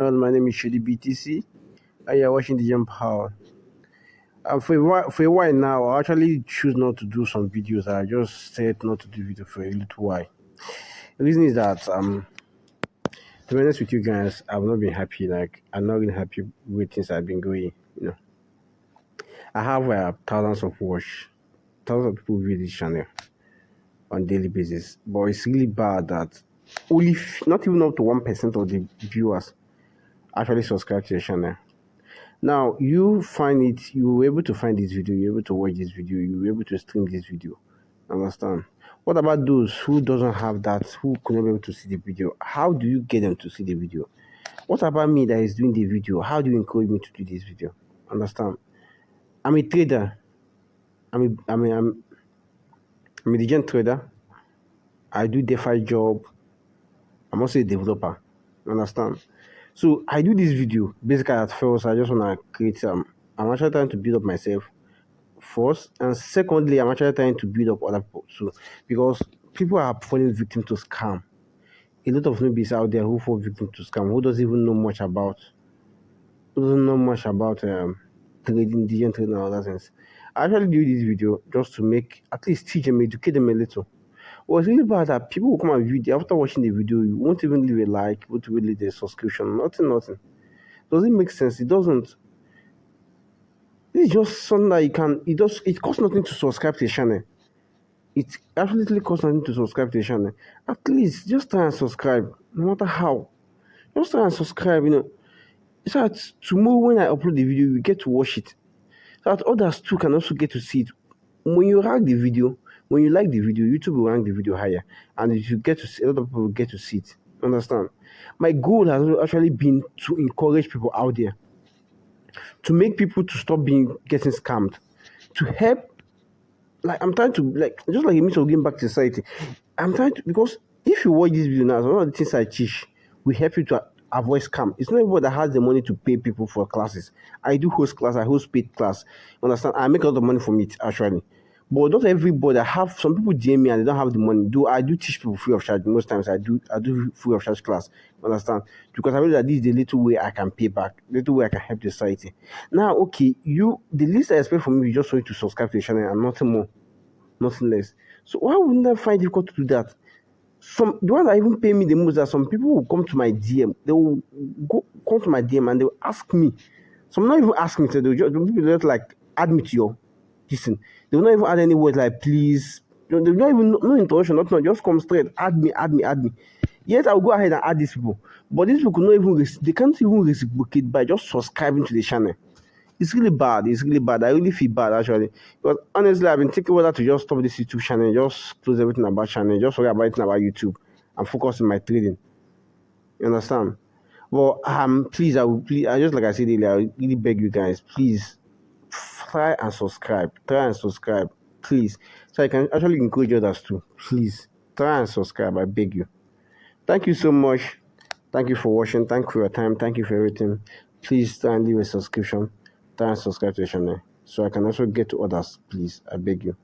My name is Shady BTC, and you're watching Degen Power. For a while now, I actually choose not to do some videos. I just said not to do video for a little while. The reason is that, to be honest with you guys, I've not been happy. Like, I'm not really happy with things I've been going. I have thousands of thousands of people view this channel on daily basis, but it's really bad that not even up to 1% of the viewers actually subscribe to the channel. Now, you were able to find this video, you're able to watch this video, you were able to stream this video. Understand? What about those who doesn't have that, who could not be able to see the video? How do you get them to see the video? What about me that is doing the video? How do you encourage me to do this video? Understand? I'm a trader. I'm a Degen trader. I do DeFi job. I'm also a developer. Understand? So I do this video basically at first. I just wanna create I'm actually trying to build up myself first, and secondly, I'm actually trying to build up other people. So because people are falling victim to scam, a lot of newbies out there who fall victim to scam, who doesn't even know much about, trading, digital trading, and other things. I actually do this video just to make at least teach them, educate them a little. Well, it's really bad that people will come and view after watching the video, you won't even leave a like, you won't even leave a subscription, nothing. Does it make sense? It doesn't. This is just something that it costs nothing to subscribe to the channel. It absolutely costs nothing to subscribe to the channel. At least just try and subscribe, no matter how. Just try and subscribe, so that tomorrow when I upload the video, you get to watch it. So that others too can also get to see it. When you like the video, YouTube will rank the video higher, and if you get to see, a lot of people will get to see it. Understand? My goal has actually been to encourage people out there, to make people to stop getting scammed, to help. Like, I'm trying to, just like a means of giving back to society. I'm trying to, because if you watch this video now, one of the things I teach will help you to avoid scam. It's not everybody that has the money to pay people for classes. I do host class, I host paid class. Understand? I make a lot of money from it actually. But not everybody. Some people DM me and they don't have the money. I do teach people free of charge. Most times I do free of charge class. Understand? Because I know that this is the little way I can pay back, little way I can help the society. Now, okay, the least I expect from you is just for you to subscribe to the channel and nothing more, nothing less. So why wouldn't I find it difficult to do that? The ones that even pay me the most are some people who come to my DM. They will come to my DM and they will ask me. Some not even asking me, so they'll just like add me to your listen. They will not even add any words like please. They will not even no introduction, nothing. Just come straight, add me. Yet I'll go ahead and add these people. But these people could not even they can't even reciprocate by just subscribing to the channel. It's really bad. I really feel bad actually. But honestly, I've been thinking whether to just stop this YouTube channel, just close everything about channel, just forget about everything about YouTube and focus on my trading. You understand? But please, I just like I said earlier, I really beg you guys, please try and subscribe. Please. So I can actually encourage others too. Please try and subscribe. I beg you. Thank you so much. Thank you for watching. Thank you for your time. Thank you for everything. Please try and leave a subscription. Try and subscribe to the channel so I can also get to others. Please, I beg you.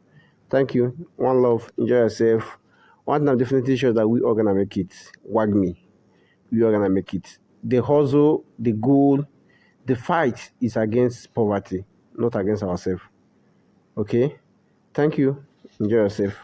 Thank you. One love. Enjoy yourself. One thing I'm definitely sure that we are gonna make it. Wag me. We are gonna make it. The hustle, the goal, the fight is against poverty, not against ourselves. Okay? Thank you. Enjoy yourself.